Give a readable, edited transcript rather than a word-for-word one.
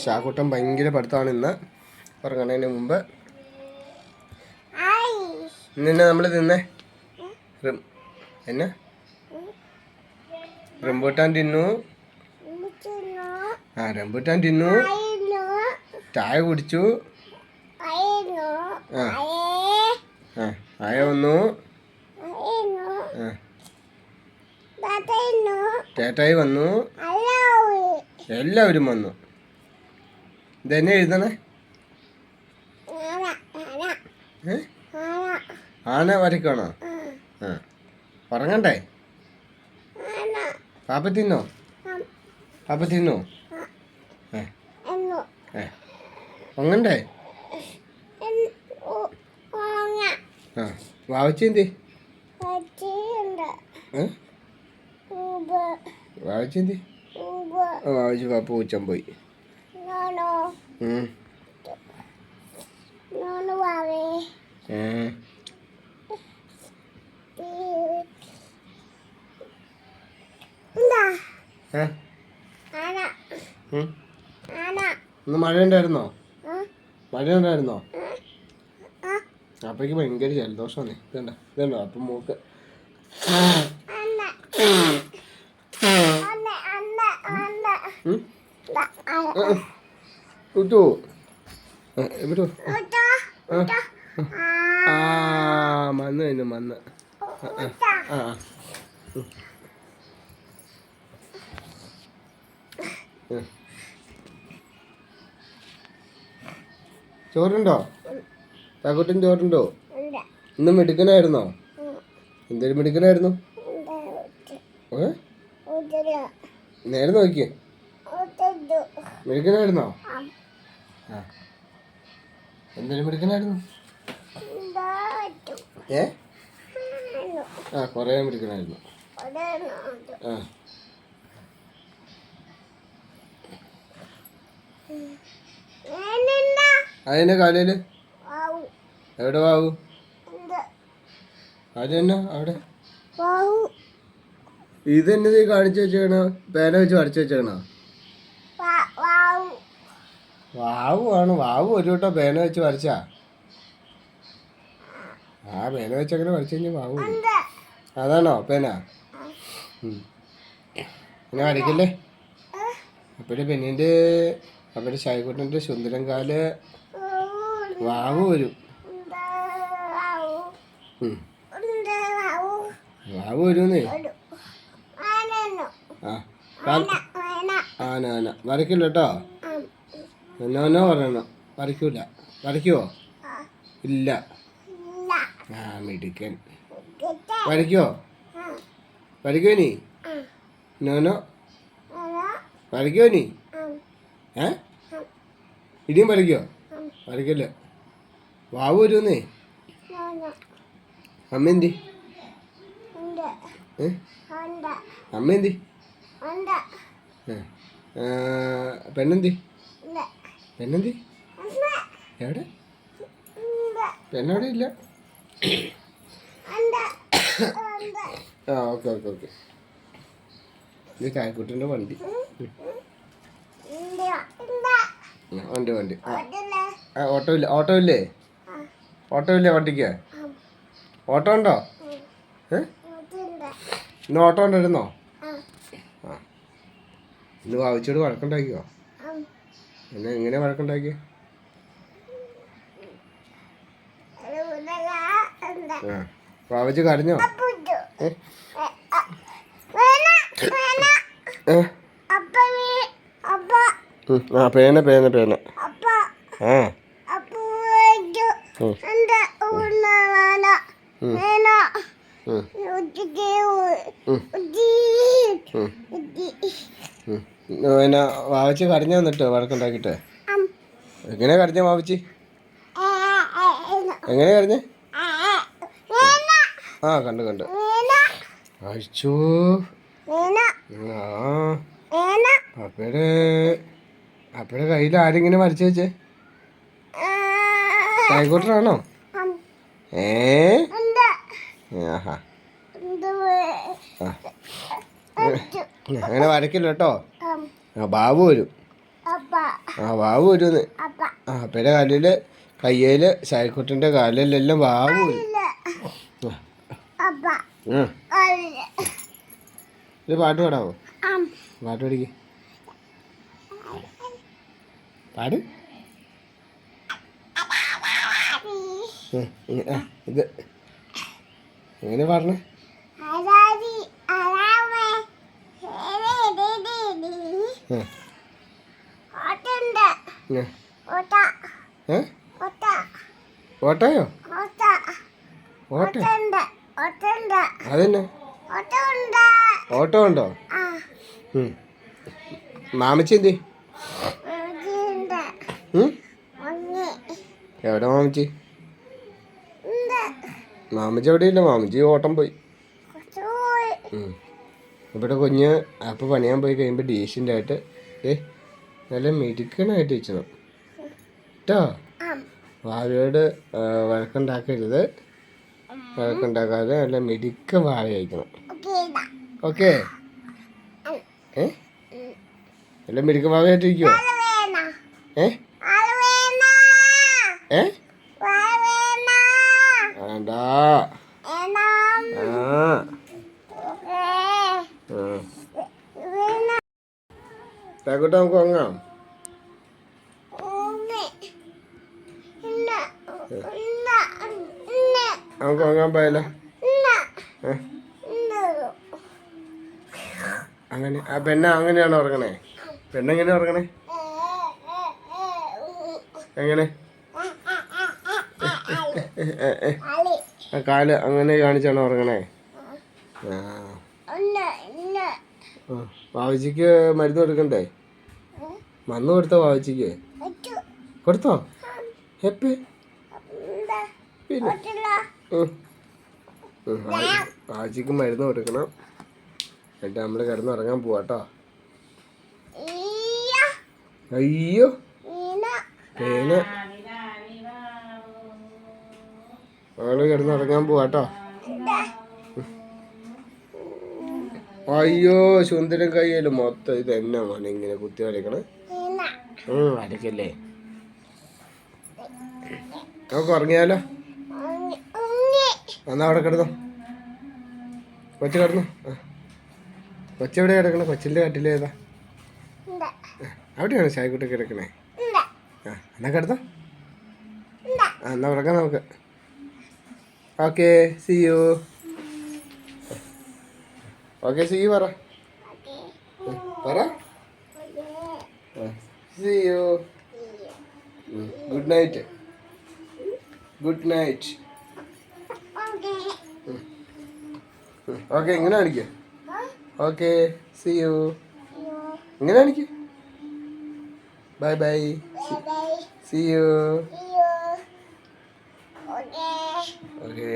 ഷാക്കുട്ടൻ ഭയങ്കര പഠിത്തമാണ് ഇന്ന് ഉറങ്ങണതിന് മുമ്പ്. ഇന്ന് നമ്മൾ തിന്നേ എന്നെ റംബൂട്ടാൻ തിന്നു. റംബൂട്ടാൻ തിന്നു, ചായ കുടിച്ചു. ആയ വന്നു, ചേട്ടായി വന്നു, എല്ലാവരും വന്നു. ഇതെന്നെ എഴുതണേ? ആന വരയ്ക്കണോ? ഉറങ്ങണ്ടേ? പാപ്പ തിന്നോ? പാപ്പ തിന്നോ? ഉറങ്ങണ്ടേ? വാവച്ചെന്തി? വാവച്ചെന്തി? വാവച്ച് പാപ്പ പൂച്ചൻ പോയി. ഇന്ന് മഴയുണ്ടായിരുന്നോ? മഴയുണ്ടായിരുന്നോ? അപ്പയ്ക്ക് ഭയങ്കര ജലദോഷമാണ്. ഇതുണ്ടോ അപ്പം മൂക്ക്. വിട്ടു വിട്ടു. മന്ന് തന്നെ മന്ന്. ചോറുണ്ടോ? ചാക്കുട്ടൻ ചോറുണ്ടോ? ഇന്ന് മിടുക്കനായിരുന്നോ? എന്തൊരു മിടുക്കനായിരുന്നു. നേരെ നോക്കിയേ, മിടുക്കനായിരുന്നോ? എന്തൊരു മിടുക്കനായിരുന്നു. കൊറേ മിടുക്കനായിരുന്നു. അതിന്റെ കാലയില് എവിടെ വാവു? അതെന്നാ അവിടെ? ഇതെന്നത് കാണിച്ചു വെച്ചേക്കണോ? പേന വെച്ച് വരച്ചു വെച്ചേക്കണോ? വാവു ആണ്. വാവു ഒരു വട്ടം പേന വെച്ച് വരച്ചാ? പേന വെച്ചങ്ങനെ വരച്ചു കഴിഞ്ഞാൽ വാവു. അതാണോ പേന? പിന്നെ വരയ്ക്കല്ലേ. അപ്പോഴേ പെണ്ണിൻ്റെ അവിടെ ഷായിക്കുട്ടൻ്റെ സുന്ദരം കാല് വാവു വരും. വാവു വരുന്നേ. ആന വരയ്ക്കില്ല കേട്ടോ. എന്നോ പറയണം. വരയ്ക്കൂല. വരയ്ക്കുവോ? ഇല്ല. മിടുക്കൻ. വരയ്ക്കുവോ? വരയ്ക്കുവോ നീ? നോനോ വരയ്ക്കുവോ നീ? ഇനിയും വരയ്ക്കുവോ? വരയ്ക്കല്ലേ. വാവു വരുന്നേ. അമ്മ എന്തി? അമ്മ എന്തി? പെണ്ണെന്തി? പെണ്ണെന്തി? എവിടെ? പെണ്ണവിടെ ഇല്ല. ഓക്കെ. ഇത് ചായക്കുട്ടൻ്റെ വണ്ടി. വണ്ടി ഓട്ടോ ഇല്ലേ? വണ്ടിക്ക് ഓട്ടോ ഉണ്ടോ? ഇന്ന് ഓട്ടോ ഉണ്ടായിരുന്നോ? ഇന്ന് വാവിച്ചോട് വഴക്കുണ്ടാക്കിയോ? എങ്ങനെ വഴക്കുണ്ടാക്കിയോ? വാവിച്ച് കരഞ്ഞോ? പേന പിന്നെ വാവച്ച് കരഞ്ഞു വന്നിട്ടോ വഴക്കുണ്ടാക്കിട്ട്? എങ്ങനെ കരഞ്ഞ വാവച്ച്? എങ്ങനെ കരഞ്ഞ? കണ്ട് അയച്ചോ. അപ്പയുടെ കയ്യിൽ ആരെങ്കിലും വരച്ചു വെച്ചേ? ഷായിക്കുട്ടനാണോ? അങ്ങനെ വരയ്ക്കില്ല കേട്ടോ. ബാബു വരും. ആ വാവ് വരുമെന്ന്. ആ അപ്പയുടെ കാലിൽ കയ്യിൽ സായിക്കുട്ടൻ്റെ കാലിലെല്ലാം വാവ് വരും. ഒരു പാട്ട് പാടാവോ? പാട്ട് പാടിക്ക്. പാട്. ഇത് എങ്ങനെ പാടണേ? ഓട്ടയോ? ഓട്ടോ അതന്നെ. ഓട്ടോ ഉണ്ടോ? മാമച്ചി എന്തി? എവിടെ മാമച്ചി? മാമച്ചി എവിടെയില്ല, മാമച്ചി ഓട്ടം പോയി. ഇവിടെ കുഞ്ഞ് അപ്പം പണിയാൻ പോയി കഴിയുമ്പോൾ ഡീസൻ്റ് ആയിട്ട് നല്ല മിടുക്കനായിട്ട് വെച്ചണം കേട്ടോ. വാവയോട് വഴക്കുണ്ടാക്കരുത്, വഴക്കുണ്ടാക്കാതെ നല്ല മിടുക്ക വാവ കഴിക്കണം. ഓക്കെ? നല്ല മിടുക്ക വാവയായിട്ടിരിക്കുവോ? വേണ്ടാ. തേക്കോട്ടെ, നമുക്ക് വാങ്ങാം. നമുക്ക് വാങ്ങാൻ പോയാലോ? അങ്ങനെ ആ പെണ്ണ അങ്ങനെയാണോ ഉറങ്ങണേ? പെണ്ണെങ്ങനെ ഉറങ്ങണേ? എങ്ങനെ? കാല് അങ്ങനെ കാണിച്ചാണോ ഉറങ്ങണേ? വാവച്ചിക്ക് മരുന്ന് കൊടുക്കണ്ടേ? മരുന്ന് കൊടുത്തോ വാവച്ചിക്ക്? കൊടുത്തോ? എപ്പ? പിന്നെ വാവച്ചിക്ക് മരുന്ന് കൊടുക്കണം. എന്നിട്ട് നമ്മൾ കിടന്നുറങ്ങാൻ പോവാട്ടോ. അയ്യോ പേന. അവള് കിടന്നുറങ്ങാൻ പോവാട്ടോ. അയ്യോ സുന്ദരം കയ്യല്ലോ മൊത്തം. ഇത് എന്നാ മോനെ ഇങ്ങനെ കുത്തി വരയ്ക്കണേ? വരയ്ക്കല്ലേ. നമുക്ക് ഉറങ്ങിയാലോ? എന്നാ അവിടെ കിടന്നോ. കൊച്ചു കിടന്നു. കൊച്ചെവിടെ കിടക്കണേ? കൊച്ചിൻ്റെ കട്ടിലേതാ? അവിടെയാണ് ചായക്കുട്ടി കിടക്കണേ. എന്നാ കിടന്നോ. എന്നാ ഉറങ്ങാം നമുക്ക്. Okay see you. Okay see you പറ. See you. Good night. Good night. Okay ഇങ്ങനെ കാണിക്ക. Okay see you. ഇങ്ങനെ കാണിക്ക. Bye bye. See you. Okay.